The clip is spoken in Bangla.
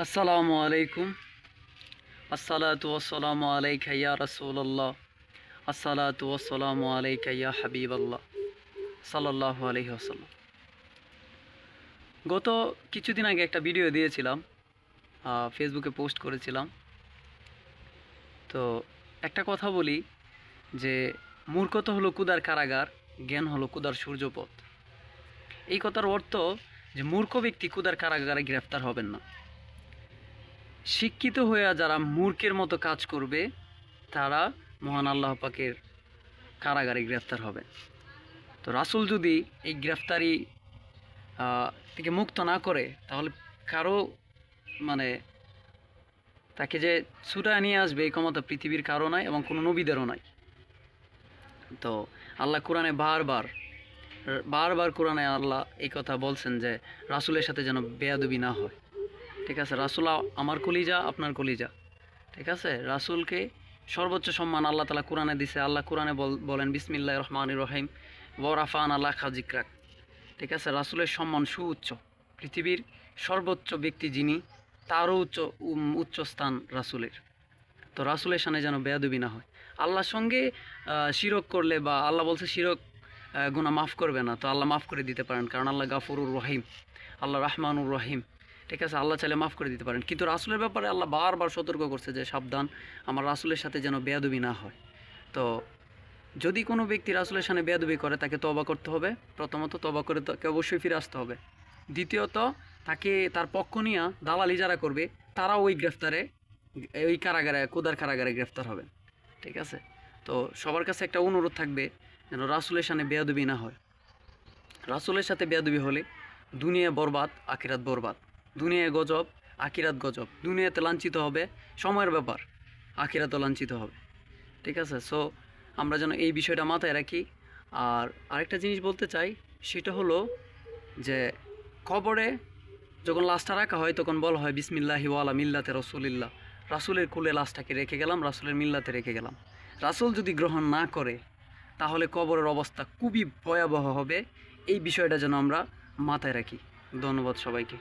আসসালামু আলাইকুম। আসসালাতু ওয়াসসালামু আলাইকা ইয়া রাসূলুল্লাহ। আসসালাতু ওয়াসসালামু আলাইকা ইয়া হাবিবাল্লাহ সাল্লাল্লাহু আলাইহি ওয়াসাল্লাম। গত কিছুদিন আগে একটা ভিডিও দিয়েছিলাম, ফেসবুকে পোস্ট করেছিলাম। তো একটা কথা বলি যে মূর্খতা হলো ক্ষুধার কারাগার, জ্ঞান হলো ক্ষুধার সূর্যপথ। এই কথার অর্থ যে মূর্খ ব্যক্তি ক্ষুধার কারাগারে গ্রেফতার হবেন না। শিক্ষিত হয়ে যারা মূর্খের মতো কাজ করবে তারা মহান আল্লাহ পাকের কারাগারে গ্রেফতার হবে। তো রাসূল যদি এই গ্রেফতারি থেকে মুক্ত না করে তাহলে কারো তাকে যে ছুটায় নিয়ে আসবে এই ক্ষমতা পৃথিবীর কারো নাই এবং কোনো নবীদেরও নাই। তো আল্লাহ কোরআনে বারবার কোরআনে আল্লাহ এই কথা বলছেন যে রাসূলের সাথে যেন বেয়াদবি না হয়। ঠিক আছে, রাসূল আমার কলিজা, আপনার কলিজা। ঠিক আছে, রাসূলকে সর্বোচ্চ সম্মান আল্লাহ তাআলা কোরআনে দিছে। আল্লাহ কোরআনে বলেন বিসমিল্লাহির রহমানির রহিম ওয়া রাফা'না লাকা যিকরাক। ঠিক আছে, রাসূলের সম্মান সুউচ্চ। পৃথিবীর সর্বোচ্চ ব্যক্তি যিনি, তারও উচ্চ স্থান রাসূলের। তো রাসূলের সামনে যেন বেয়াদবি না হয়। আল্লাহর সঙ্গে শিরক করলে বা আল্লাহ বলছে শিরক গুনাহ মাফ করবে না, তো আল্লাহ মাফ করে দিতে পারেন, কারণ আল্লাহ গাফুরুর রহিম, আল্লাহ রাহমানুর রহিম। ঠিক আছে, আল্লাহ চাইলে মাফ করে দিতে পারেন। কিন্তু রাসূলের ব্যাপারে আল্লাহ বারবার সতর্ক করছে যে সাবধান, আমার রাসূলের সাথে যেন বেয়াদবি না হয়। তো যদি কোনো ব্যক্তি রাসূলের সামনে বেয়াদবি করে তাকে তওবা করতে হবে। প্রথমত তওবা করে তাকে অবশ্যই ফিরে আসতে হবে। দ্বিতীয়ত তাকে তার পক্ষ নিয়ে দালালি যারা করবে তারা ওই কারাগারে, ক্ষুধার কারাগারে গ্রেফতার হবে। ঠিক আছে, তো সবার কাছে একটা অনুরোধ থাকবে যেন রাসূলের সামনে বেয়াদবি না হয়। রাসূলের সাথে বেয়াদবি হলে দুনিয়া বরবাদ, আখিরাত বরবাদ। দুনিয়ায় গজব, আখিরাত গজব। দুনিয়াতে লাঞ্ছিত হবে, সময়ের ব্যাপার, আখিরাতও লাঞ্ছিত হবে। ঠিক আছে, সো আমরা যেন এই বিষয়টা মাথায় রাখি। আর আরেকটা জিনিস বলতে চাই, সেটা হলো যে কবরে যখন লাশটা রাখা হয় তখন বলা হয় বিসমিল্লাহি ওয়ালা মিল্লাতে রাসূলিল্লাহ। রাসূলের কুলে লাশটাকে রেখে গেলাম, রাসূলের মিল্লাতে রেখে গেলাম। রাসূল যদি গ্রহণ না করে তাহলে কবরের অবস্থা খুবই ভয়াবহ হবে। এই বিষয়টা যেন আমরা মাথায় রাখি। ধন্যবাদ সবাইকে।